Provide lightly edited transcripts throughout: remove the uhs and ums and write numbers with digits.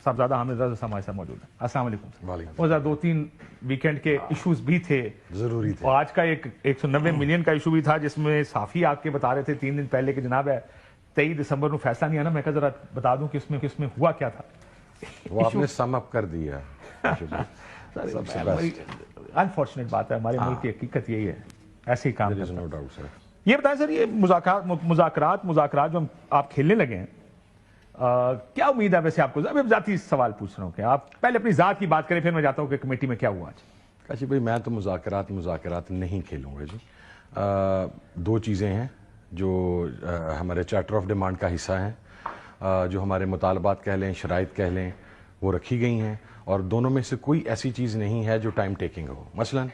صاحبزادہ حامد رضا ہمارے ساتھ موجود ہیں. السلام علیکم. وعلیکم. اور 2-3 ویکینڈ کے ایشوز بھی تھے, ضروری تھے. اور آج کا ایک 190 ملین کا ایشو بھی تھا, جس میں صحافی آپ کے بتا رہے تھے 3 دن پہلے کہ جناب ہے 23 دسمبر کو فیصلہ نہیں آنا. میں کہا ذرا بتا دوں کہ اس میں ہوا کیا تھا. وہ آپ نے سم اپ کر دیا. انفارچونیٹ بات ہے, ہمارے ملک کی حقیقت یہی ہے, ایسے ہی کام There is کرتا no ہے. doubt, sir. یہ بتائیں سر, یہ مذاکرات جو آپ کھیلنے لگے ہیں, کیا امید ہے ویسے آپ کو؟ ابھی ذاتی سوال پوچھ رہا ہوں کہ آپ پہلے اپنی ذات کی بات کریں, پھر میں جاتا ہوں کہ کمیٹی میں کیا ہوا آج. کاشف بھائی, میں تو مذاکرات نہیں کھیلوں گا جی. 2 چیزیں ہیں جو ہمارے چارٹر آف ڈیمانڈ کا حصہ ہیں, جو ہمارے مطالبات کہہ لیں, شرائط کہہ لیں, وہ رکھی گئی ہیں, اور دونوں میں سے کوئی ایسی چیز نہیں ہے جو ٹائم ٹیکنگ ہو. مثلا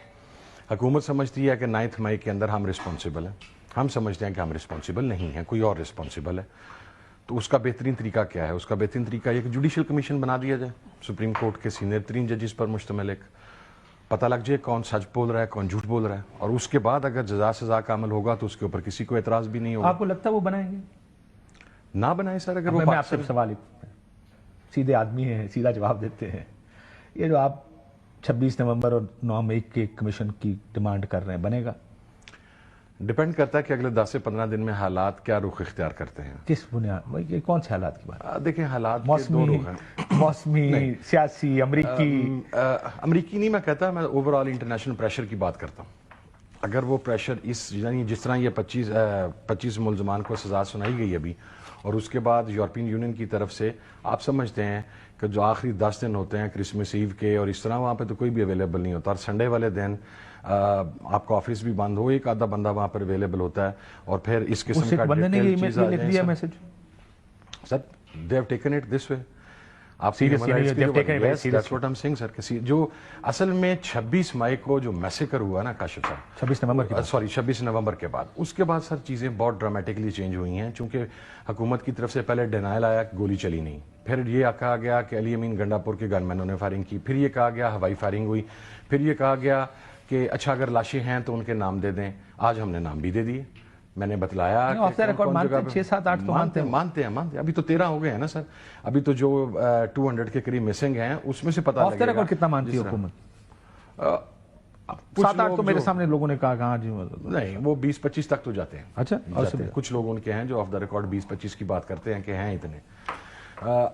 حکومت سمجھتی ہے کہ 9 مئی کے اندر ہم رسپانسیبل ہیں, ہم سمجھتے ہیں کہ ہم رسپانسیبل نہیں ہیں, کوئی اور رسپانسیبل ہے. تو اس کا بہترین طریقہ کیا ہے؟ اس کا بہترین طریقہ یہ کہ جوڈیشل کمیشن بنا دیا جائے, سپریم کورٹ کے سینئر 3 ججز پر مشتمل, ایک پتہ لگ جائے کون سچ بول رہا ہے, کون جھوٹ بول رہا ہے, اور اس کے بعد اگر جزا سزا کا عمل ہوگا تو اس کے اوپر کسی کو اعتراض بھی نہیں ہوگا. آپ کو لگتا ہے وہ بنائیں گے؟ نہ بنائیں سر. اگر وہ میں آپ سے سوال سیدھے آدمی ہیں, سیدھا جواب دیتے ہیں, یہ جو آپ 26 نومبر اور 9 مئی کے کمیشن کی ڈیمانڈ کر رہے ہیں, بنے گا؟ ڈیپینڈ کرتا ہے کہ اگلے 10 سے 15 دن میں حالات کیا رخ اختیار کرتے ہیں. کس بنیاد, یہ کون سے حالات کی بات؟ دیکھیں, حالات کے 2 رخ ہیں. موسمی, سیاسی, امریکی. امریکی نہیں میں کہتا, میں اوور آل انٹرنیشنل پریشر کی بات کرتا ہوں. اگر وہ پریشر یعنی جس طرح یہ 25 ملزمان کو سزا سنائی گئی ابھی, اور اس کے بعد یورپین یونین کی طرف سے آپ سمجھتے ہیں کہ جو آخری 10 دن ہوتے ہیں کرسمس ایو کے, اور اس طرح وہاں پہ تو کوئی بھی اویلیبل نہیں ہوتا, اور سنڈے والے دن آپ کا آفس بھی بند ہو, ایک آدھا بندہ وہاں پر اویلیبل ہوتا ہے, اور پھر اس قسم کا بندے نے یہ لکھ دیا message. Sir they have taken it this way. آپ جو اصل میں 26 مئی کو جو میسیکر ہوا نا کاشف صاحب, 26 نومبر کے بعد, اس کے بعد سر چیزیں بہت ڈرامیٹکلی چینج ہوئی ہیں, چونکہ حکومت کی طرف سے پہلے ڈینائل آیا کہ گولی چلی نہیں, پھر یہ کہا گیا کہ علی امین گنڈا پور کے گن مینوں نے فائرنگ کی, پھر یہ کہا گیا ہوائی فائرنگ ہوئی, پھر یہ کہا گیا کہ اچھا اگر لاشیں ہیں تو ان کے نام دے دیں. آج ہم نے نام بھی دے دیے. میں نے بتلایا کہ 6-7-8 مانتے ہیں. ابھی تو 13 ہو گئے ہیں نا سر. ابھی تو جو 200 کے قریب مسنگ ہیں اس میں سے پتہ لگے گا کتنا مانتی ہے حکومت. 7-8 تو میرے سامنے لوگوں نے کہا کہاں جی, نہیں وہ 20-25 تک تو جاتے ہیں. اچھا, کچھ لوگ ان کے ہیں جو آف دا ریکارڈ 20-25 کی بات کرتے ہیں کہ ہیں اتنے.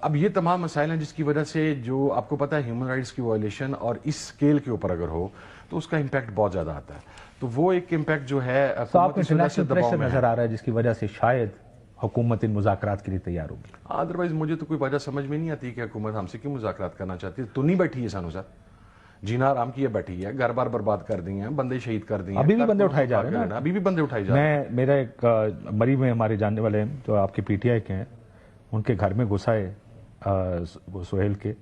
اب یہ تمام مسائل ہیں جس کی وجہ سے جو آپ کو پتا ہے ہیومن رائٹس کی وائلیشن اور اس سکیل کے اوپر اگر ہو تو اس کا امپیکٹ بہت زیادہ آتا ہے. تو وہ ایک امپیکٹ جو ہے انٹرنیشنل پریشر نظر آ رہا ہے جس کی وجہ سے شاید حکومت ان مذاکرات کے لیے تیار ہوگی. ادروائز مجھے تو کوئی وجہ سمجھ میں نہیں آتی کہ حکومت ہم سے کیوں مذاکرات کرنا چاہتی ہے. تو نہیں بیٹھی ہے سانو سر, جینا آرام کی ہے بیٹھی ہے, گھر بار برباد کر دی ہیں, بندے شہید کر دی ہیں, ابھی بھی بندے اٹھائے جا رہے ہیں, ابھی بھی بندے اٹھائے جا رہے ہیں. میرا ایک مری میں ہمارے جاننے والے ہیں جو آپ کے پی ٹی آئی کے ہیں, ان کے گھر میں گھسا ہے سہیل کے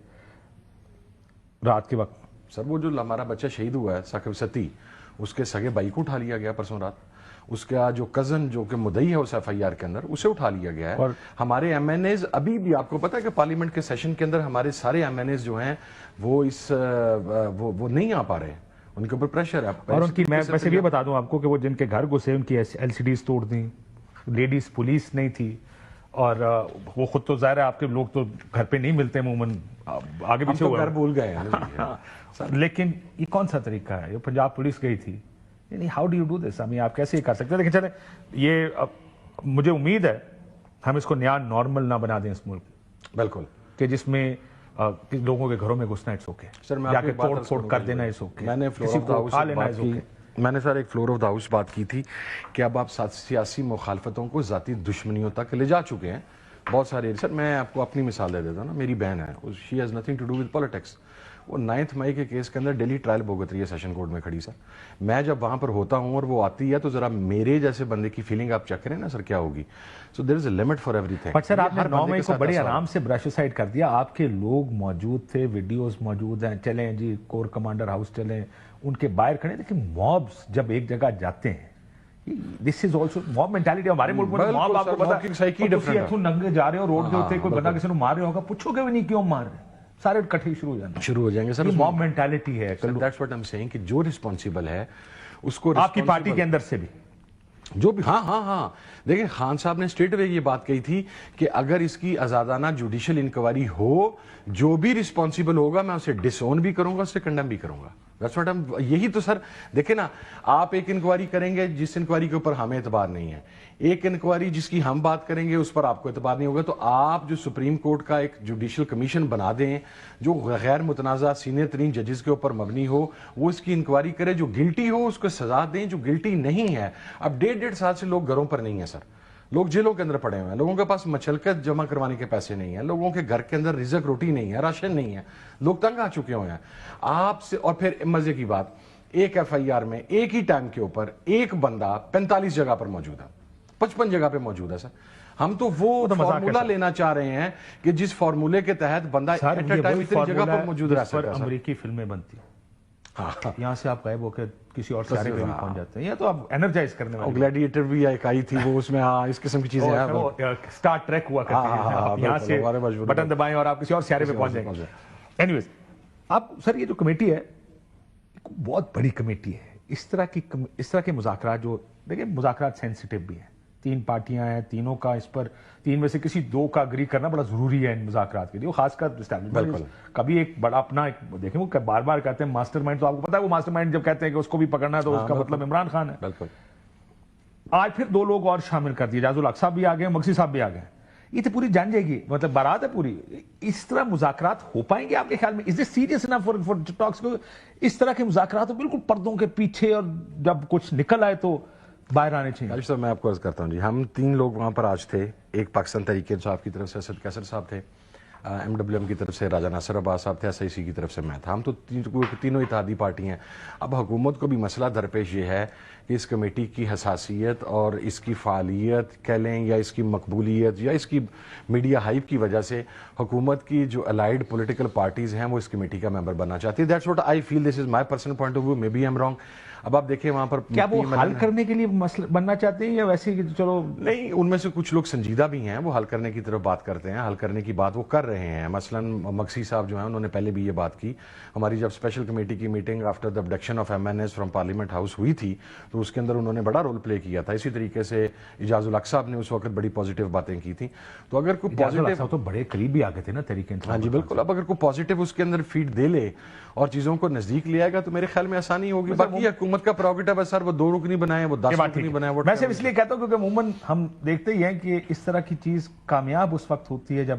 رات کے وقت. سر وہ جو ہمارا بچہ شہید ہوا ہے ثاقب ستی, اس کے سگے بھائی کو اٹھا لیا گیا پرسوں رات. اس کا جو کزن جو کہ مدعی ہے اس ایف آئی آر کے اندر, اسے اٹھا لیا گیا ہے. اور ہمارے ایم این ایز ابھی بھی آپ کو پتا ہے کہ پارلیمنٹ کے سیشن کے اندر ہمارے سارے ایم این ایز جو ہیں وہ وہ نہیں آ پا رہے ہیں, ان کے اوپر پریشر ہے. اور ان کی میں ویسے یہ بتا دوں آپ کو کہ وہ جن کے گھر گھسے ان کی ایل سی ڈیز توڑ دیں, لیڈیز پولیس نہیں تھی, اور وہ خود تو ظاہر ہے آپ کے لوگ تو گھر پہ نہیں ملتے عموماً, آگے پیچھے ہوا گھر بھول گئے ہیں. لیکن یہ کون سا طریقہ ہے؟ یہ پنجاب پولیس گئی تھی, یعنی how do you do this? آپ کیسے یہ کر سکتے ہیں؟ لیکن چلیں, یہ مجھے امید ہے ہم اس کو نیا نارمل نہ بنا دیں اس ملک, بالکل, کہ جس میں لوگوں کے گھروں میں گھسنا اٹس اوکے, جا کے توڑ پھوڑ کر دینا اٹس اوکے. میں نے سر ایک فلور آف دا ہاؤس بات کی تھی کہ اب آپ سیاسی مخالفتوں کو ذاتی دشمنیوں تک لے جا چکے ہیں بہت سارے. سر میں آپ کو اپنی مثال دے دیتا ہوں نا, میری بہن ہے, she has nothing to do with politics. وہ 9 مئی کے کیس کے اندر ڈیلی ٹرائل بھگت رہی ہے سیشن کورٹ میں کھڑی. سر میں جب وہاں پر ہوتا ہوں اور وہ آتی ہے تو ذرا میرے جیسے بندے کی فیلنگ آپ چیک کریں نا سر کیا ہوگی. So there is a limit for ایوری تھنگ. بٹ سر آپ نے 9 مئی کو بڑے آرام سے برش سائڈ کر دیا, آپ کے لوگ موجود تھے, ویڈیوز موجود ہیں, چلیں جی کور کمانڈر ہاؤس چلیں, ان کے باہر کھڑے. لیکن موبس جب ایک جگہ جاتے ہیں, دس از آلسو موب مینٹالٹی. ہمارے ملک میں موب آپ کو پتا ہے ننگے جا رہے ہو روڈ کے اوپر, کوئی بندہ کسی نے مار رہا ہوگا, پوچھو گے بھی نہیں کیوں مار رہے, سارے اکٹھے شروع ہو جائیں گے. سر موب مینٹالٹی ہے, that's what I am seeing کہ جو رسپانسیبل ہے اس کو آپ کی پارٹی کے اندر سے بھی جو بھی ہاں دیکھیں خان صاحب نے اسٹریٹ اوے یہ بات کہی تھی کہ اگر اس کی آزادانہ جوڈیشل انکوائری ہو، جو بھی رسپانسیبل ہوگا میں اسے ڈس اون بھی کروں گا، اسے کنڈیم بھی کروں گا. یہی تو سر دیکھیں نا، آپ ایک انکوائری کریں گے جس انکوائری کے اوپر ہمیں اعتبار نہیں ہے، ایک انکوائری جس کی ہم بات کریں گے اس پر آپ کو اعتبار نہیں ہوگا. تو آپ جو سپریم کورٹ کا ایک جوڈیشل کمیشن بنا دیں جو غیر متنازع سینئر ترین ججز کے اوپر مبنی ہو، وہ اس کی انکوائری کرے، جو گلٹی ہو اس کو سزا دیں، جو گلٹی نہیں ہے. اب 1.5 سال سے لوگ گھروں پر نہیں ہیں سر، لوگ جیلوں کے اندر پڑے ہوئے ہیں، لوگوں کے پاس مچلکت جمع کروانے کے پیسے نہیں ہیں، لوگوں کے گھر کے اندر رزق روٹی نہیں ہے، راشن نہیں ہے، لوگ تنگ آ چکے ہوئے ہیں آپ سے. اور پھر مزے کی بات، ایک ایف آئی آر میں ایک ہی ٹائم کے اوپر ایک بندہ 45 جگہ پر موجود ہے، 55 جگہ پہ موجود ہے. سر ہم تو وہ فارمولا لینا چاہ رہے ہیں کہ جس فارمولے کے تحت بندہ ایٹ اے ٹائم اتنی جگہ پر موجود رہ سکتا ہے. امریکی فلمیں بنتی ہیں، یہاں سے آپ غائب ہو کے کسی اور سیارے پہ بھی پہنچ جاتے ہیں، یا تو آپ انرجائز کرنے والے. گلیڈیٹر بھی ایک آئی تھی وہ، اس میں اس قسم کی چیزیں ہیں، سٹار ٹریک ہوا کرتی ہیں، آپ یہاں سے بٹن دبائیں اور آپ کسی اور سیارے پہ پہنچ جائیں گے. اینیویز آپ سر یہ جو کمیٹی ہے بہت بڑی کمیٹی ہے، اس طرح کے مذاکرات، جو دیکھیں مذاکرات سینسیٹیو بھی ہیں، 3 پارٹیاں ہیں، تینوں کا اس پر 3 میں سے کسی 2 کا اگری کرنا بڑا ضروری ہے ان مذاکرات کے لیے، خاص کر اسٹیبلشمنٹ. کبھی ایک بڑا اپنا دیکھیں وہ بار بار کہتے ہیں ماسٹر مائنڈ، تو آپ کو پتا ہے وہ ماسٹر مائنڈ جب کہتے ہیں کہ اس کو بھی پکڑنا ہے تو اس کا مطلب عمران خان ہے. بالکل. آج پھر 2 لوگ اور شامل کر دیے، جاز الحق صاحب بھی آ گئے، مکسی صاحب بھی آ گئے. یہ تو پوری جان جائے گی، مطلب بارات ہے پوری. اس طرح مذاکرات ہو پائیں گے آپ کے خیال میں؟ Is it serious enough for talks? اس طرح کے مذاکرات بالکل پردوں کے پیچھے، اور جب کچھ نکل آئے تو باہر آنے چاہیے. صاحب میں آپ کو عرض کرتا ہوں جی، ہم 3 لوگ وہاں پر آج تھے. ایک پاکستان تحریک انصاف کی طرف سے اسد کیسر صاحب تھے، ایم ڈبلیو ایم کی طرف سے راجہ ناصر عباس صاحب تھے، ایس آئی سی کی طرف سے میں تھا. ہم تو تینوں اتحادی پارٹی ہیں. اب حکومت کو بھی مسئلہ درپیش یہ ہے کہ اس کمیٹی کی حساسیت اور اس کی فعالیت کہہ لیں، یا اس کی مقبولیت، یا اس کی میڈیا ہائپ کی وجہ سے حکومت کی جو الائیڈ پولیٹیکل پارٹیز ہیں وہ اس کمیٹی کا ممبر بننا چاہتی ہے. That's what I feel, this is my personal point of view, may be I am wrong. اب آپ دیکھیں وہاں پر کیا وہ حل کرنے کے لیے مسئلہ بننا چاہتے ہیں، یا ویسے کہ چلو نہیں، ان میں سے کچھ لوگ سنجیدہ بھی ہیں، وہ حل کرنے کی طرف بات کرتے ہیں، حل کرنے کی بات وہ کر رہے ہیں. مثلا مکسی صاحب جو ہیں انہوں نے پہلے بھی یہ بات کی. ہماری جب اسپیشل کمیٹی کی meeting after the abduction of M N As from parliament house ہوئی تھی تو اس کے اندر انہوں نے بڑا رول پلے کیا تھا. اسی طریقے سے اجاز الحق صاحب نے اس وقت بڑی پازیٹیو باتیں کی تھیں. تو اگر کوئی پازیٹیو تو بڑے قریب بھی آگے تھے نا تحریک انصاف. ہاں جی بالکل. اب اگر کوئی پازیٹیو اس کے اندر فیڈ دے لے اور چیزوں کو نزدیک لے آئے گا تو میرے خیال میں آسانی ہوگی. باقی حکومت کا پروگیٹو ہے سر، وہ 2 رکنی بنائے، وہ 10 رکنی بنائے. میں صرف اس لیے کہتا ہوں کیونکہ عموماً ہم دیکھتے ہی ہیں کہ اس طرح کی چیز کامیاب اس وقت ہوتی ہے جب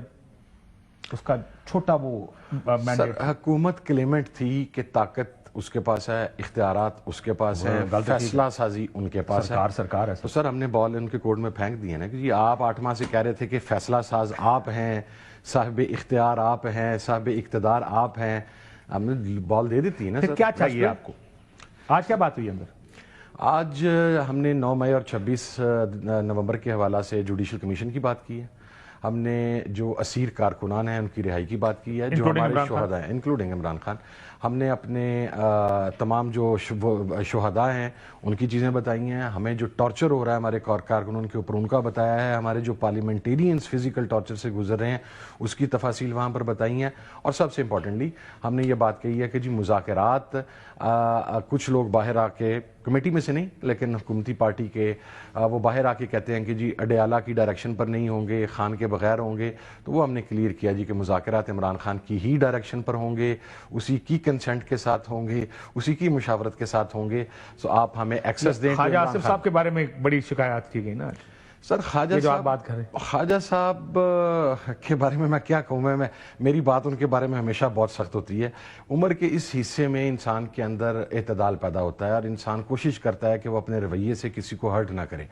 اس کا چھوٹا وہ مینڈیٹ. حکومت کلیمنٹ تھی کہ طاقت اس کے پاس ہے، اختیارات اس کے پاس ہے، فیصلہ سازی ان کے پاس ہے. سرکار ہے. تو سر ہم نے بال ان کے کورٹ میں پھینک دی ہے نا کہ جی آپ 8 ماہ سے کہہ رہے تھے کہ فیصلہ ساز آپ ہیں، صاحب اختیار آپ ہیں، صاحب اقتدار آپ ہیں. ہم نے بال دے دیتی ہے نا. کیا چاہیے آپ کو؟ آج کیا بات ہوئی اندر؟ آج ہم نے 9 مئی اور 26 نومبر کے حوالہ سے جوڈیشل کمیشن کی بات کی ہے. ہم نے جو اسیر کارکنان ہیں ان کی رہائی کی بات کی ہے، جو ہمارے شہداء ہیں انکلوڈنگ عمران خان. ہم نے اپنے تمام جو شہداء ہیں ان کی چیزیں بتائی ہیں. ہمیں جو ٹارچر ہو رہا ہے ہمارے کارکنوں کے اوپر ان کا بتایا ہے. ہمارے جو پارلیمنٹیرینز فزیکل ٹارچر سے گزر رہے ہیں اس کی تفاصیل وہاں پر بتائی ہیں. اور سب سے امپورٹنٹلی ہم نے یہ بات کہی ہے کہ جی مذاکرات کچھ لوگ باہر آ کے، کمیٹی میں سے نہیں لیکن حکومتی پارٹی کے، وہ باہر آ کے کہتے ہیں کہ جی اڈیالہ کی ڈائریکشن پر نہیں ہوں گے، خان کے بغیر ہوں گے. تو وہ ہم نے کلیئر کیا جی کہ مذاکرات عمران خان کی ہی ڈائریکشن پر ہوں گے، اسی کی کنسنٹ کے ساتھ ہوں گے، اسی کی مشاورت کے ساتھ ہوں گے. سو آپ ہمیں ایکسس دیں. خواجہ آصف صاحب کے بارے میں بڑی شکایات کی گئی نا سر. خواجہ صاحب کے بارے میں میں کیا کہوں، میری بات ان کے بارے میں ہمیشہ بہت سخت ہوتی ہے. عمر کے اس حصے میں انسان کے اندر اعتدال پیدا ہوتا ہے اور انسان کوشش کرتا ہے کہ وہ اپنے رویے سے کسی کو ہرٹ نہ کرے.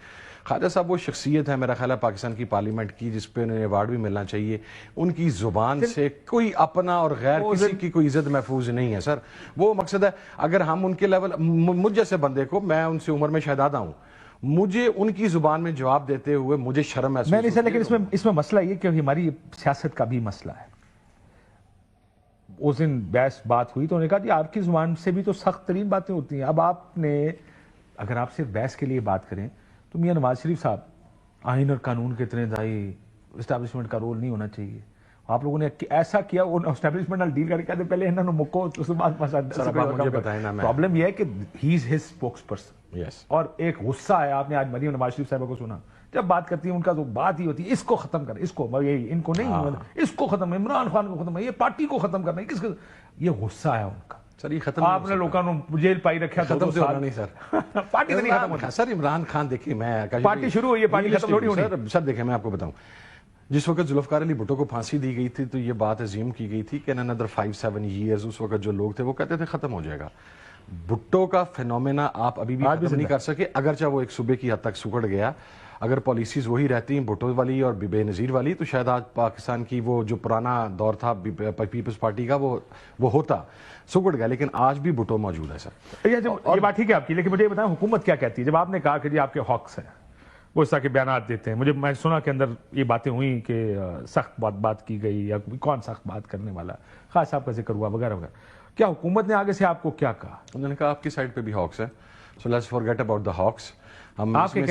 خواجہ صاحب وہ شخصیت ہے میرا خیال ہے پاکستان کی پارلیمنٹ کی جس پہ انہیں ایوارڈ بھی ملنا چاہیے. ان کی زبان سے کوئی اپنا اور غیر کسی کی کوئی عزت محفوظ نہیں ہے سر. وہ مقصد ہے اگر ہم ان کے لیول، مجھ جیسے بندے کو، میں ان سے عمر میں شاید آدھا ہوں، مجھے ان کی زبان میں جواب دیتے ہوئے مجھے شرم محسوس میں نہیں سر. لیکن اس میں مسئلہ یہ کہ ہماری سیاست کا بھی مسئلہ ہے. اس دن بحث بات ہوئی تو انہوں نے کہا کہ آپ کی زبان سے بھی تو سخت ترین باتیں ہوتی ہیں. اب آپ نے اگر آپ صرف بحث کے لیے بات کریں تو میاں نواز شریف صاحب آئین اور قانون کے اتنے دائی، اسٹیبلشمنٹ کا رول نہیں ہونا چاہیے. آپ لوگوں نے ایسا کیا, اسٹیبلشمنٹ نال ڈیل کر کے کہتے پہلے انہوں نے مکو اس کے بعد مجھے بتائیں نا. پرابلم یہ ہے کہ ہی از ہز اسپوکس پرسن. یس. اور ایک غصہ ہے, آپ نے آج مریم نواز شریف صاحبہ کو سنا, جب بات کرتی ہیں ان کا تو بات ہی ہوتی ہے اس کو ختم کریں, اس کو, یہی ان کو نہیں, اس کو ختم, عمران خان کو ختم, یہ پارٹی کو ختم کرنا, کس کو, یہ غصہ ہے ان کا. سر یہ ختم آپ نے لوگوں کو جیل پائی رکھا, ختم تو ہونا نہیں سر. پارٹی تو نہیں ختم ہوتی سر. عمران خان دیکھیے, میں پارٹی شروع ہوئی ہے, پارٹی ختم تھوڑی ہونی. سر دیکھیں میں آپ کو بتاؤں, جس وقت ذوالفقار علی بھٹو کو پھانسی دی گئی تھی تو یہ بات عظیم کی گئی تھی کہ ان another 5-7 years اس وقت جو لوگ تھے وہ کہتے تھے ختم ہو جائے گا. بھٹو کا فینومینا آپ ابھی بھی ختم نہیں کر سکے, اگرچہ وہ ایک صوبے کی حد تک سکڑ گیا. اگر پالیسیز وہی رہتی ہیں بھٹو والی اور بے نظیر والی تو شاید آج پاکستان کی وہ جو پرانا دور تھا پیپلز پارٹی کا وہ ہوتا, سکڑ گیا. لیکن آج بھی بھٹو موجود ہے سر. یہ بات ٹھیک ہے آپ کی, لیکن مجھے یہ بتائیں حکومت کیا کہتی ہے. جب آپ نے کہا کہ جی آپ کے ہاکس ہیں, وہ اس طرح کے بیانات دیتے ہیں, میں سنا کہ اندر یہ باتیں ہوئیں کہ سخت بات کی گئی, یا کون سخت بات کرنے والا, خاص صاحب کا ذکر ہوا وغیرہ وغیرہ. کیا حکومت نے آگے سے آپ کو کیا کہا؟ انہوں نے کہا آپ کی سائڈ پہ بھی ہاکس ہیں, so let's forget about the ہاکس. ہم آپ کے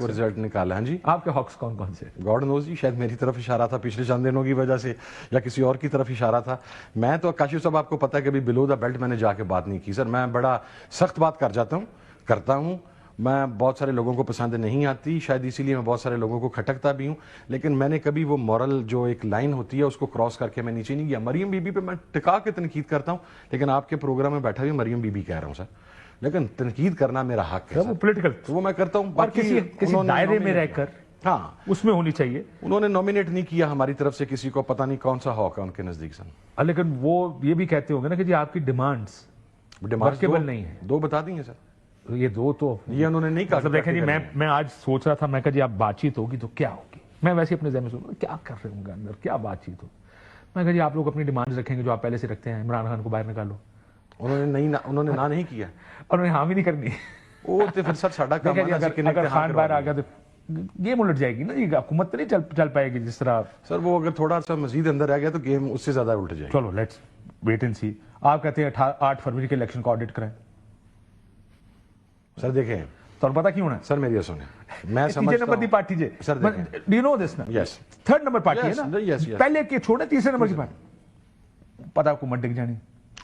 رزلٹ نکالا. ہاں جی, آپ کے ہاکس کون کون سے؟ گاڈ نوز جی, شاید میری طرف اشارہ تھا پچھلے چند دنوں کی وجہ سے, یا کسی اور کی طرف اشارہ تھا. میں تو کاشف صاحب آپ کو پتا ہے کہ بلو دا بیلٹ میں نے جا کے بات نہیں کی سر. میں بڑا سخت بات کرتا ہوں. میں بہت سارے لوگوں کو پسند نہیں آتی, شاید اسی لیے میں بہت سارے لوگوں کو کھٹکتا بھی ہوں, لیکن میں نے کبھی وہ مورل جو ایک لائن ہوتی ہے اس کو کراس کر کے میں نیچے نہیں گیا. مریم بی بی پہ میں ٹکا کے تنقید کرتا ہوں, لیکن آپ کے پروگرام میں بیٹھا بھی مریم بی بی کہہ رہا ہوں سر, لیکن تنقید کرنا میرا حق ہے. وہ پولیٹیکل وہ میں کرتا ہوں, اور کسی دائرے میں رہ کر, ہاں اس میں ہونی چاہیے. انہوں نے نومینیٹ نہیں کیا ہماری طرف سے کسی کو, پتہ نہیں کون سا ہاک ہے ان کے نزدیک سر. لیکن وہ یہ بھی کہتے ہوں گے نا کہ جی آپ کی ڈیمانڈز ورکیبل نہیں ہے. دو بتا دیں گے سر. یہ دو تو یہ انہوں نے نہیں کہا. مطلب دیکھیں جی, میں آج سوچ رہا تھا, میں کہا جی آپ بات چیت ہوگی تو کیا ہوگی. میں ویسے اپنے ذہن میں سوچ رہا ہوں کیا کر رہے ہوں گے اندر, کیا بات چیت ہو. میں کہا جی آپ لوگ اپنی ڈیمانڈز رکھیں گے جو آپ پہلے سے رکھتے ہیں, عمران خان کو باہر نکالو. انہوں نے نہ نہیں کیا, اور انہیں ہاں بھی نہیں کرنی. وہ تو پھر سر ساڈا کام ہے. اگر خان باہر آ گیا تو گیم الٹ جائے گی نا, یہ حکومت تو نہیں چل پائے گی جس طرح. سر وہ اگر تھوڑا سا مزید اندر آ گیا تو گیم اس سے زیادہ الٹ جائے گی. چلو لیٹس ویٹ اینڈ سی. آپ کہتے ہیں 8 فروری کے الیکشن کو آڈٹ کریں. سر دیکھیں تو پتا کیوں ہے سر, میری سنیں, میں سمجھتا نمبر دی پارٹی جے sir, do you know this نا, یس 3rd نمبر پارٹی ہے نا, پہلے کے چھوڑے 3رے نمبر کی پارٹی. پتا حکومت ڈگ جانی.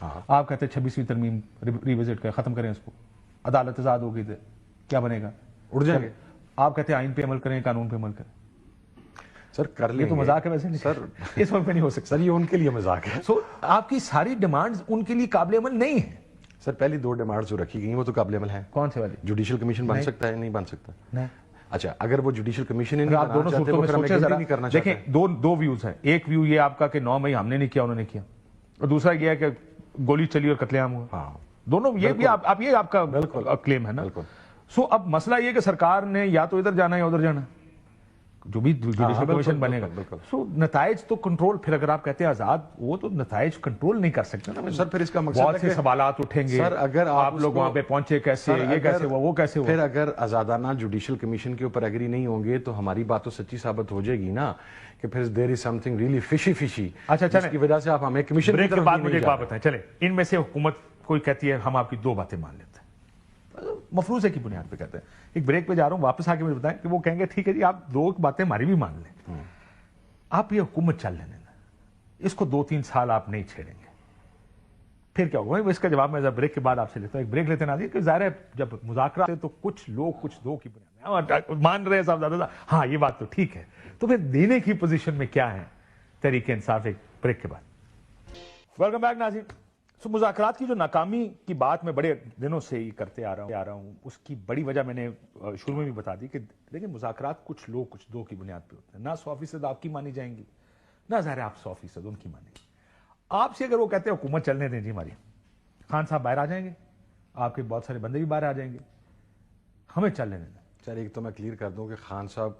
آپ کہتے ہیں 26ویں ترمیم ریوزٹ کریں, ختم کریں اس کو, عدالت آزاد ہو گئی تھے, کیا بنے گا, اڑ جائیں گے. آپ کہتے ہیں آئین پہ عمل کریں, قانون پہ عمل کریں. سر کر لیں, یہ تو مذاق ہے ویسے نہیں سر, اس وقت پہ نہیں ہو سکتا. سر یہ ان کے لیے مذاق ہے. سو آپ کی ساری ڈیمانڈز ان کے لیے قابل عمل نہیں ہے. سر پہلی 2 ڈیمانڈز جو رکھی گئی وہ تو قابل عمل ہیں. کون سے والی؟ جوڈیشل کمیشن بن سکتا ہے, نہیں بن سکتا. نہیں. اچھا اگر وہ جوڈیشل کمیشن ہی نہیں آپ دونوں صورتوں میں سوچیں ذرا. دیکھیں دو ویوز ہیں. ایک ویو یہ آپ کا کہ 9 مئی ہم نے نہیں کیا, انہوں نے کیا, اور دوسرا یہ ہے کہ گولی چلی اور قتل عام ہوا. ہاں دونوں یہ بھی آپ کا کلیم ہے نا. سو اب مسئلہ یہ کہ سرکار نے یا تو ادھر جانا ہے یا ادھر جانا ہے, جو بھی جوڈیشل کمیشن بنے گا. سو نتائج تو کنٹرول, پھر اگر آپ کہتے ہیں آزاد, وہ تو نتائج کنٹرول نہیں کر سکتے نا سر. پھر اس کا مقصد بہت سے سوالات اٹھیں گے سر, اگر آپ لوگ وہاں پہ پہنچے کیسے, یہ کیسے ہوا, وہ کیسے ہوا. پھر اگر آزادانہ جوڈیشل کمیشن کے اوپر ایگری نہیں ہوں گے تو ہماری بات تو سچی ثابت ہو جائے گی نا کہ پھر دیر از سم تھنگ ریئلی فشی. اچھا جس کی وجہ سے آپ ہمیں کمیشن بریک کے بعد مجھے ایک بات بتائیں. چلے ان میں سے حکومت کوئی کہتی ہے ہم آپ کی 2 باتیں مان لیتے ہیں, مفروضے کی بنیاد پہ کہتے ہیں. ایک بریک پہ جا رہا ہوں, واپس آ کے مجھے بتائیں کہ وہ کہیں گے ٹھیک ہے جی آپ 2 باتیں ہماری بھی مان لیں, آپ یہ حکومت چل لینے دیں, اس کو 2-3 سال آپ نہیں چھیڑیں گے, پھر کیا ہوگا. اس کا جواب میں بریک کے بعد آپ سے لیتا ہوں. ایک بریک لیتے ناظرین, کہ ظاہر ہے جب مذاکرات تو کچھ لوگ کچھ 2 کی بنیاد مان رہے ہیں صاحب زیادہ, ہاں یہ بات تو ٹھیک ہے, تو پھر دینے کی پوزیشن میں کیا ہے تحریک انصاف. ایک بریک کے بعد ویلکم بیک ناظرین. مذاکرات کی جو ناکامی کی بات میں بڑے دنوں سے ہی کرتے آ رہا ہوں, اس کی بڑی وجہ میں نے شروع میں بھی بتا دی کہ دیکھیں مذاکرات کچھ لوگ کچھ 2 کی بنیاد پہ ہوتے ہیں. نہ 100% آپ کی مانی جائیں گی, نہ ظاہر ہے آپ 100% ان کی مانیں گے. آپ سے اگر وہ کہتے ہیں حکومت چلنے دیں جی ہماری, خان صاحب باہر آ جائیں گے, آپ کے بہت سارے بندے بھی باہر آ جائیں گے, ہمیں چلنے دیں. سر ایک تو میں کلیئر کر دوں کہ خان صاحب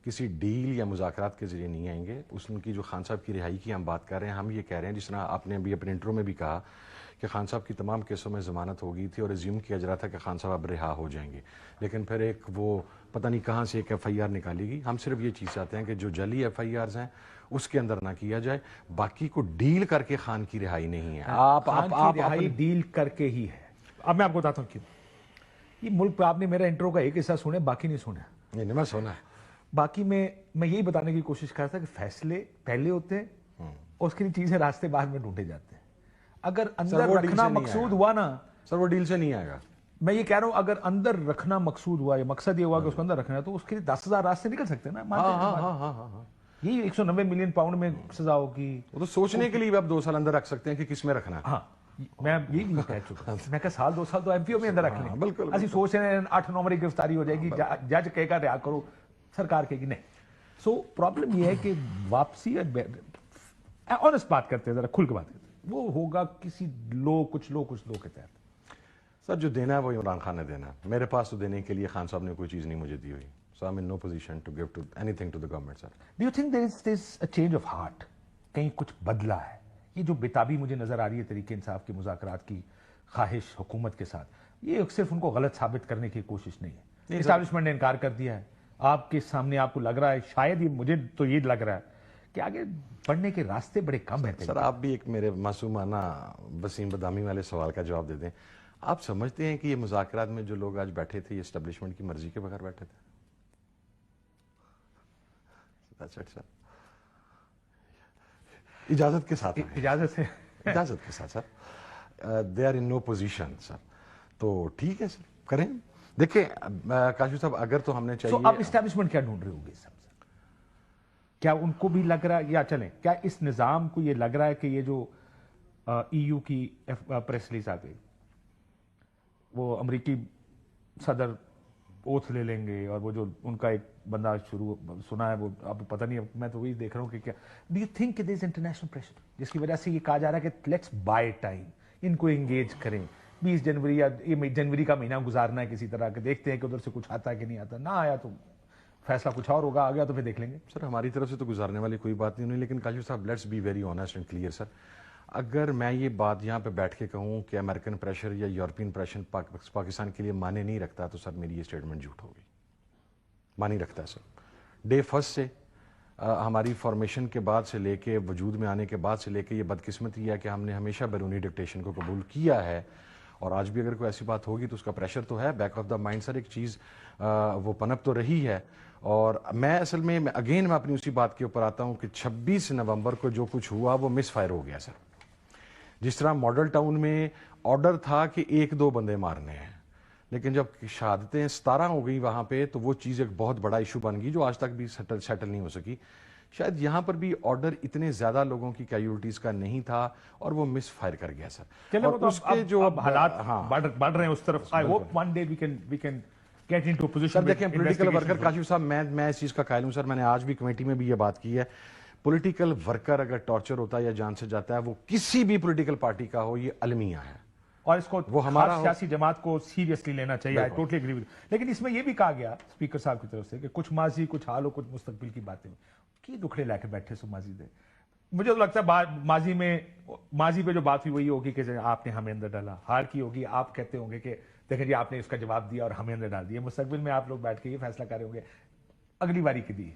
کسی ڈیل یا مذاکرات کے ذریعے نہیں آئیں گے. ان کی جو خان صاحب کی رہائی کی ہم بات کر رہے ہیں, ہم یہ کہہ رہے ہیں جس طرح آپ نے ابھی اپنے انٹرو میں بھی کہا کہ خان صاحب کی تمام کیسوں میں ضمانت ہو گئی تھی اور ازیوم کیا جا رہا تھا کہ خان صاحب اب رہا ہو جائیں گے, لیکن پھر ایک وہ پتہ نہیں کہاں سے ایک FIR نکالی گئی. ہم صرف یہ چیز چاہتے ہیں کہ جو جعلی FIRs ہیں اس کے اندر نہ کیا جائے, باقی کو ڈیل کر کے خان کی رہائی نہیں ہے. آپ رہائی ڈیل کر کے ہی ہے. اب میں آپ کو بتاتا ہوں کیوں. یہ ملک پہ آپ نے میرا انٹرو کا ایک حصہ سنے, باقی نہیں سنا. نہیں میں سنا ہے. باقی میں یہی بتانے کی کوشش کرتا کہ فیصلے پہلے ہوتے ہیں اس کے لیے چیزیں راستے بعد میں ڈھونڈے جاتے ہیں. اگر وہ اندر ڈیل رکھنا سے نہیں مقصود آئے ہوا نا, سر وہ ڈیل سے نہیں آئے گا. میں یہ کہہ رہا ہوں اگر اندر رکھنا مقصود ہوا یا مقصد یہ ہوا کہ اس کو اندر رکھنا ہے, تو اس کے لیے 10,000 راستے نکل سکتے ہیں نا. مانتے ہیں ہاں یہ 190 ملین پاؤنڈ میں سزا ہوگی. وہ تو سوچنے کے لیے بھی آپ 2 سال اندر رکھ سکتے ہیں کہ کس میں رکھنا ہے. ہاں میں یہ بھی کہہ چکا, میں کہا سال 2 سال تو ایم پی او میں اندر رکھ لیں. بالکل اسی سوچ رہے ہیں 8 نومبر کی گرفتاری ہو جائے گی, جج کہے گا رہا کرو, سرکار کہے گی نہیں. سو پرابلم یہ ہے کہ واپسی, آنےسٹ بات کرتے ہیں, ذرا کھل کے بات کرتے ہیں, وہ ہوگا کسی کچھ لوگ کے تحت. سر جو دینا ہے وہ عمران خان نے دینا ہے. میرے پاس تو دینے کے لیے خان صاحب نے کوئی چیز نہیں مجھے دی ہوئی. So I'm in no position to give to anything to the government, sir. Do you think there is a change of heart? کہیں کچھ بدلا ہے؟ یہ جو بےتابی مجھے نظر آ رہی ہے تحریک انصاف کے مذاکرات کی خواہش حکومت کے ساتھ, یہ صرف ان کو غلط ثابت کرنے کی کوشش نہیں ہے. اسٹیبلشمنٹ نے انکار کر دیا ہے. آپ کے سامنے آپ کو لگ رہا ہے, شاید مجھے تو یہ لگ رہا ہے کہ آگے بڑھنے کے راستے بڑے کم ہیں. سر آپ بھی ایک میرے معصومانہ وسیم بدامی والے سوال کا جواب دے دیں. آپ سمجھتے ہیں کہ یہ مذاکرات میں جو لوگ آج بیٹھے تھے یہ اسٹیبلشمنٹ کی مرضی کے بغیر بیٹھے تھے؟ اجازت کے ساتھ اجازت کے ساتھ سر, they are in know position سر. تو ٹھیک ہے سر, کریں. دیکھیں کاشف صاحب, اگر تو ہم نے چاہیے آپ اسٹیبلشمنٹ کیا ڈھونڈ رہے ہوگے سب سے, کیا ان کو بھی لگ رہا ہے, یا چلیں کیا اس نظام کو یہ لگ رہا ہے کہ یہ جو ای یو کی پریس ریلیز آ گئی, وہ امریکی صدر اوتھ لے لیں گے, اور وہ جو ان کا ایک بندہ شروع سنا ہے, وہ اب پتہ نہیں, میں تو وہی دیکھ رہا ہوں کہ کیا do you think there is international pressure جس کی وجہ سے یہ کہا جا رہا ہے کہ لیٹس بائی ٹائم, ان کو انگیج کریں, 20 جنوری یا جنوری کا مہینہ گزارنا ہے کسی طرح کے, دیکھتے ہیں کہ ادھر سے کچھ آتا ہے کہ نہیں آتا, نہ آیا تو فیصلہ کچھ اور ہوگا, آ گیا تو پھر دیکھ لیں گے. سر ہماری طرف سے تو گزارنے والی کوئی بات نہیں ہوئی, لیکن کاشف صاحب let's be very honest and clear sir. اگر میں یہ بات یہاں پہ بیٹھ کے کہوں کہ امریکن پریشر یا یورپین پریشر پاکستان کے لیے معنی نہیں رکھتا, تو سر میری یہ اسٹیٹمنٹ جھوٹ ہوگی. معنی رکھتا ہے سر. ڈے فرسٹ سے ہماری فارمیشن کے بعد سے لے کے وجود میں آنے کے بعد سے لے کے یہ بدقسمتی ہے کہ ہم نے ہمیشہ بیرونی ڈکٹیشن کو قبول کیا ہے, اور آج بھی اگر کوئی ایسی بات ہوگی تو اس کا پریشر تو ہے بیک آف دا مائنڈ سر. ایک چیز وہ پنپ تو رہی ہے, اور میں اصل میں اگین میں اپنی اسی بات کے اوپر آتا ہوں کہ 26 نومبر کو جو کچھ ہوا وہ مس فائر ہو گیا سر. جس طرح ماڈل ٹاؤن میں آرڈر تھا کہ 1-2 بندے مارنے ہیں, لیکن جب شہادتیں 17 ہو گئی وہاں پہ, تو وہ چیز ایک بہت بڑا ایشو بن گئی جو آج تک بھی سیٹل نہیں ہو سکی. شاید یہاں پر بھی آرڈر اتنے زیادہ لوگوں کی کیجولٹیز کا نہیں تھا, اور وہ مس فائر کر گیا سر. اور اس کے جو حالات بڑھ رہے ہیں اس طرف, I hope one day we can get into a position. سر دیکھیں پولیٹیکل ورکر کاشف صاحب, میں اس چیز کا قائل ہوں سر. میں نے آج بھی کمیٹی میں بھی یہ بات کی ہے, پولیٹیکل ورکر اگر ٹارچر ہوتا ہے یا جان سے جاتا ہے, وہ کسی بھی پولیٹیکل پارٹی کا ہو, یہ المیہ ہے, اور اس کو وہ ہمارا سیاسی جماعت کو سیریسلی لینا چاہیے. I totally agree with you. لیکن اس میں یہ بھی کہا گیا اسپیکر صاحب کی طرف سے کہ کچھ ماضی, کچھ حال ہو, کچھ مستقبل کی باتیں کی دکھڑے لا کے بیٹھے سو ماضی دے. مجھے تو لگتا ہے ماضی پہ جو بات ہوئی وہی ہوگی کہ آپ نے ہمیں اندر ڈالا, ہار کی ہوگی, آپ کہتے ہوں گے کہ دیکھیں جی آپ نے اس کا جواب دیا اور ہمیں اندر ڈال دیا. مستقبل میں آپ لوگ بیٹھ کے یہ فیصلہ کر رہے ہوں گے اگلی باری کی دی.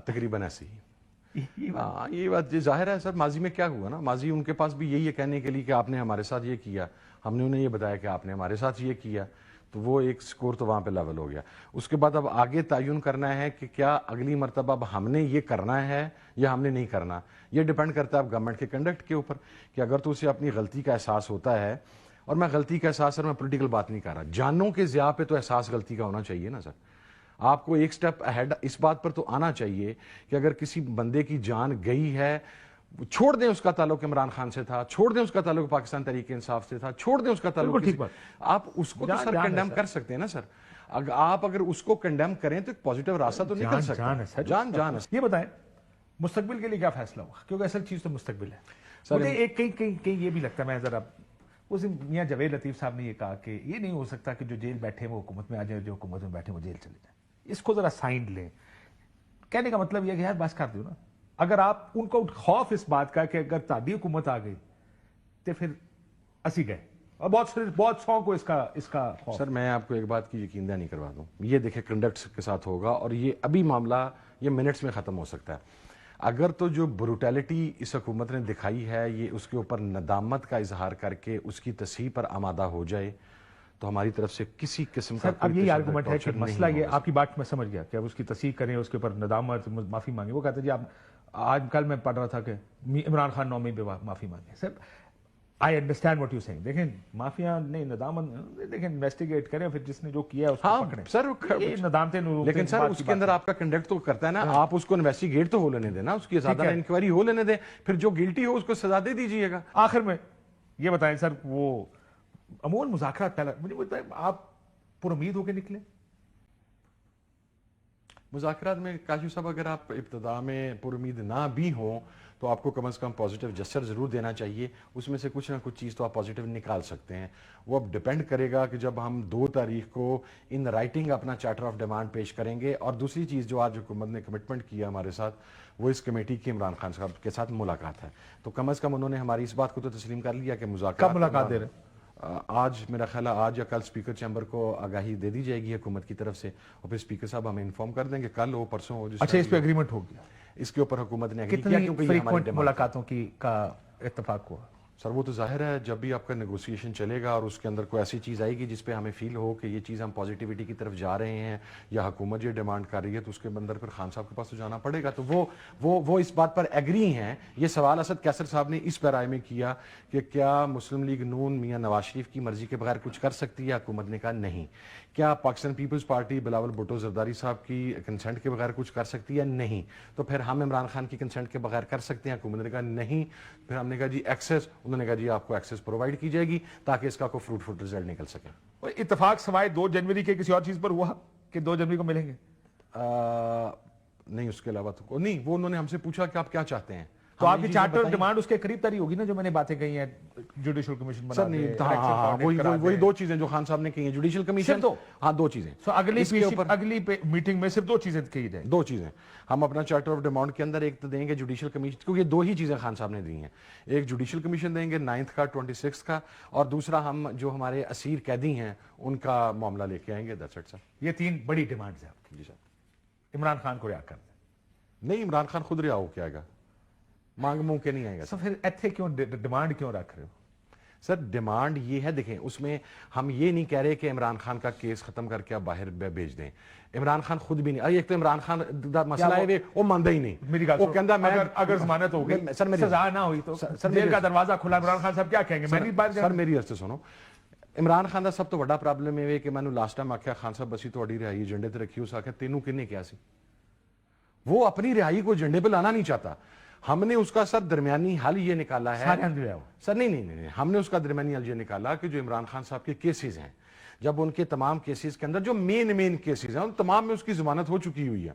تقریباً ایسے ہی. ہاں یہ بات ظاہر ہے سر. ماضی میں کیا ہوا نا, ماضی ان کے پاس بھی یہی ہے کہنے کے لیے کہ آپ نے ہمارے ساتھ یہ کیا, ہم نے انہیں یہ بتایا کہ آپ نے ہمارے ساتھ یہ کیا, تو وہ ایک سکور تو وہاں پہ لیول ہو گیا. اس کے بعد اب آگے تعین کرنا ہے کہ کیا اگلی مرتبہ اب ہم نے یہ کرنا ہے یا ہم نے نہیں کرنا. یہ ڈیپینڈ کرتا ہے اب گورنمنٹ کے کنڈکٹ کے اوپر, کہ اگر تو اسے اپنی غلطی کا احساس ہوتا ہے, اور میں غلطی کا احساس سر میں پولیٹیکل بات نہیں کر رہا, جانوں کے ضیاع پہ تو احساس غلطی کا ہونا چاہیے نا سر. آپ کو ایک سٹیپ اہیڈ اس بات پر تو آنا چاہیے کہ اگر کسی بندے کی جان گئی ہے, چھوڑ دیں اس کا تعلق عمران خان سے تھا, چھوڑ دیں اس کا تعلق پاکستان تحریک انصاف سے تھا, چھوڑ دیں اس کا تعلق, آپ اس کو تو سر کنڈیم کر سکتے ہیں نا سر. آپ اگر اس کو کنڈیم کریں تو ایک پازیٹیو راستہ تو نکل سکتا ہے. جان ہے. یہ بتائیں مستقبل کے لیے کیا فیصلہ ہوگا, کیونکہ اصل چیز تو مستقبل ہے. مجھے ایک کہیں یہ بھی لگتا ہے, میں ذرا اس دن میاں جاوید لطیف صاحب نے یہ کہا کہ یہ نہیں ہو سکتا کہ جو جیل بیٹھے وہ حکومت میں آ جائیں, جو حکومت میں بیٹھے وہ جیل چلے جائیں. اس کو ذرا سائن لیں. کہنے کا مطلب یہ کہ یار بس کر دو نا. اگر آپ ان کو خوف اس بات کا کہ اگر تاری حکومت آ گئی تو پھر اسی گئے, اور بہت سو کو اس کا خوف. سر میں آپ کو ایک بات کی یقین دہانی کروا دوں, یہ دیکھیں کنڈکٹ کے ساتھ ہوگا, اور یہ ابھی معاملہ یہ منٹس میں ختم ہو سکتا ہے. اگر تو جو بروٹیلٹی اس حکومت نے دکھائی ہے, یہ اس کے اوپر ندامت کا اظہار کر کے اس کی تصحیح پر آمادہ ہو جائے, تو ہماری طرف سے کسی قسم کا اب یہی آرگومنٹ ہے کہ مسئلہ یہ, آپ کی بات میں سمجھ گیا کہ اب اس کی تصحیح کریں, اس کے اوپر ندامت معافی مانگیں. وہ کہتے ہیں جی آج کل میں پڑھ رہا تھا کہ عمران خان نومی پہ معافی مانگے. سر آئی انڈرسٹینڈ واٹ یو سینگ. دیکھیں مافیا نہیں ندامت دیکھیں انویسٹیگیٹ کریں پھر جس نے جو کیا اس کو پکڑیں. سر ندامتیں لیکن سر اس کے اندر آپ کا کنڈکٹ تو کرتا ہے نا, آپ اس کو انویسٹیگیٹ تو ہو لینے دیں نا, اس کی زیادہ انکوائری ہو لینے دیں, پھر جو گلٹی ہو اس کو سزا دے دیجیے گا. آخر میں یہ بتائیں سر, وہ عموماً مذاکرات پہلا مجھے بتائیں آپ پر امید ہو کے نکلے مذاکرات میں کاشف صاحب اگر آپ ابتدا میں پر امید نہ بھی ہوں تو آپ کو کم از کم پازیٹیو جسچر ضرور دینا چاہیے, اس میں سے کچھ نہ کچھ چیز تو آپ پازیٹیو نکال سکتے ہیں. وہ اب ڈیپینڈ کرے گا کہ جب ہم 2 تاریخ کو ان رائٹنگ اپنا چارٹر آف ڈیمانڈ پیش کریں گے, اور دوسری چیز جو آج حکومت نے کمٹمنٹ کیا ہمارے ساتھ وہ اس کمیٹی کی عمران خان صاحب کے ساتھ ملاقات ہے, تو کم از کم انہوں نے ہماری اس بات کو تو تسلیم کر لیا کہ مذاکرات کب ملاقات دے رہے آج میرا خیال ہے آج یا کل اسپیکر چیمبر کو آگاہی دے دی جائے گی حکومت کی طرف سے, اور پھر اسپیکر صاحب ہمیں انفارم کر دیں گے کل ہو پرسوں ہو. اچھا اس پہ اگریمنٹ ہو گیا, اس کے اوپر حکومت نے اگری کیا کتنی کیونکہ یہ ہماری فریکوینٹ ڈیمانڈ ملاقاتوں کی کا اتفاق ہوا؟ سر وہ تو ظاہر ہے جب بھی آپ کا نیگوسیشن چلے گا اور اس کے اندر کوئی ایسی چیز آئے گی جس پہ ہمیں فیل ہو کہ یہ چیز ہم پازیٹیوٹی کی طرف جا رہے ہیں یا حکومت یہ ڈیمانڈ کر رہی ہے تو اس کے اندر پھر خان صاحب کے پاس تو جانا پڑے گا. تو وہ اس بات پر ایگری ہیں. یہ سوال اسد کیسر صاحب نے اس پیرائے میں کیا کہ کیا مسلم لیگ نون میاں نواز شریف کی مرضی کے بغیر کچھ کر سکتی ہے, حکومت نے کہا نہیں. کیا پاکستان پیپلز پارٹی بلاول بھٹو زرداری صاحب کی کنسنٹ کے بغیر کچھ کر سکتی ہے, نہیں. تو پھر ہم عمران خان کی کنسنٹ کے بغیر کر سکتے ہیں, حکومت نے کہا نہیں. پھر ہم نے کہا جی ایکسیس, انہوں نے کہا جی آپ کو ایکسیس پرووائڈ کی جائے گی تاکہ اس کا کوئی فروٹفل رزلٹ نکل سکے. اتفاق سوائے 2 جنوری کے کسی اور چیز پر ہوا کہ 2 جنوری کو ملیں گے؟ نہیں اس کے علاوہ تو نہیں. وہ انہوں نے ہم سے پوچھا کہ آپ کیا چاہتے ہیں, تو آپ کی چارٹر ڈیمانڈ اس کے قریب تری ہوگی نا جو میں نے باتیں کہی ہیں, جوڈیشل کمیشن بنا دے. وہی 2 چیزیں جو خان صاحب نے کہی ہیں, جوڈیشل کمیشن, ہاں 2 چیزیں. اگلی میٹنگ میں صرف 2 چیزیں کہی جائیں. 2 چیزیں ہم اپنا چارٹر آف ڈیمانڈ کے اندر ایک تو دیں گے جوڈیشل کمیشن, کیونکہ 2 ہی چیزیں خان صاحب نے دی ہیں. ایک جوڈیشل کمیشن دیں گے 9 کا 26 کا, اور دوسرا ہم جو ہمارے اسیر قیدی ہیں ان کا معاملہ لے کے آئیں گے. دیٹس اٹ سر. یہ 3 بڑی ڈیمانڈز ہیں آپ کی. جی سر. عمران خان کو رہا کر دیں. نہیں عمران خان خود رہا ہو کے آئے گا, مانگ منہ کے نہیں آئے گا. سر پھر ایتھے کیوں ڈیمانڈ کیوں رکھ رہے ہو؟ سر ڈیمانڈ یہ ہے, دیکھیں اس میں ہم یہ نہیں کہہ رہے کہ عمران خان کا کیس ختم کر کے آپ باہر بھیج دیں. عمران خان خود بھی نہیں, ایک تو عمران خان دا مسئلہ ہے وہ مانتا ہی نہیں. وہ کہندا میں اگر ضمانت ہو گئی, سزا نہ ہوئی تو جیل کا دروازہ کھلا, عمران خان صاحب کیا کہیں گے؟ سر میری عرض سنو, عمران خان دا سب تو بڑا پرابلم ہے کہ میں نے لاسٹ ٹائم آخیا خان صاحب بسی تہاڈی رہائی ایجنڈے تے رکھی, اس آخیا تینوں کنے کیا سی. وہ اپنی رہائی کو ایجنڈے پہ لانا نہیں چاہتا. ہم نے اس کا سر درمیانی حل یہ نکالا ہے سر, نہیں, ہم نے اس کا درمیانی حل یہ نکالا کہ جو عمران خان صاحب کے کیسز ہیں, جب ان کے تمام کیسز کے اندر جو مین کیسز ہیں ان تمام میں اس کی ضمانت ہو چکی ہوئی ہے.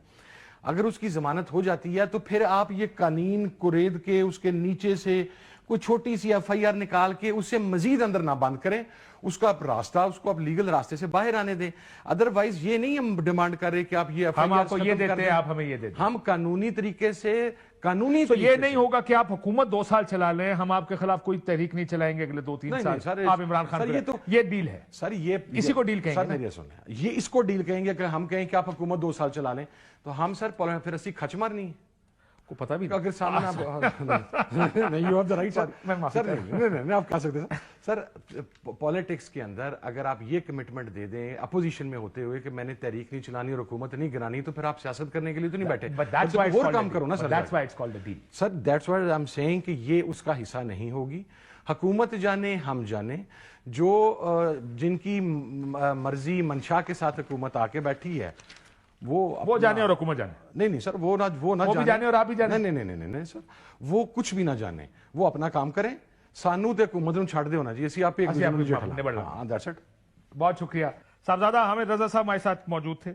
اگر اس کی ضمانت ہو جاتی ہے تو پھر آپ یہ قانون قرید کے اس کے نیچے سے کوئی چھوٹی سی FIR نکال کے اسے مزید اندر نہ بند کریں, اس کا راستہ اس کو آپ لیگل راستے سے باہر آنے دیں. ادروائز یہ نہیں ہم ڈیمانڈ کر رہے کہ آپ یہ ہم آپ کو یہ دیتے ہیں, آپ ہمیں یہ دیتے ہیں. ہم قانونی طریقے سے تو یہ نہیں ہوگا کہ آپ حکومت 2 سال چلا لیں, ہم آپ کے خلاف کوئی تحریک نہیں چلائیں گے اگلے 2-3 سال. آپ عمران خان یہ ڈیل ہے سر, یہ اسی کو ڈیل کہیں گے. سر میری سنیں, یہ اس کو ڈیل کہیں گے کہ ہم کہیں کہ آپ حکومت 2 سال چلا لیں تو ہم سر پھر اسی کھچ مارنی ہے کو پتہ بھی اگر سامنے نہیں you have the right sir, نہیں آپ کہہ سکتے سر. پالیٹکس کے اندر اگر آپ یہ کمٹمنٹ دے دیں اپوزیشن میں ہوتے ہوئے کہ میں نے تحریک نہیں چلانی اور حکومت نہیں گرانی, تو پھر آپ سیاست کرنے کے لیے تو نہیں بیٹھے, اور کام کرو نا sir. Sir that's why I am seeing کہ یہ اس کا حصہ نہیں ہوگی. حکومت جانے ہم جانے, جو جن کی مرضی منشا کے ساتھ حکومت آ کے بیٹھی ہے وہ جانے اور حکومت جانے. نہیں سر, وہ نہ جانے اور آپ بھی جانے. نہیں سر, وہ کچھ بھی نہ جانے, وہ اپنا کام کریں. سانو تے حکومت نوں چھڈ دیو نا جی, اسی آپ ایک دوسرے نوں. بہت شکریہ صاحبزادہ. حامد رضا صاحب ہمارے ساتھ موجود تھے.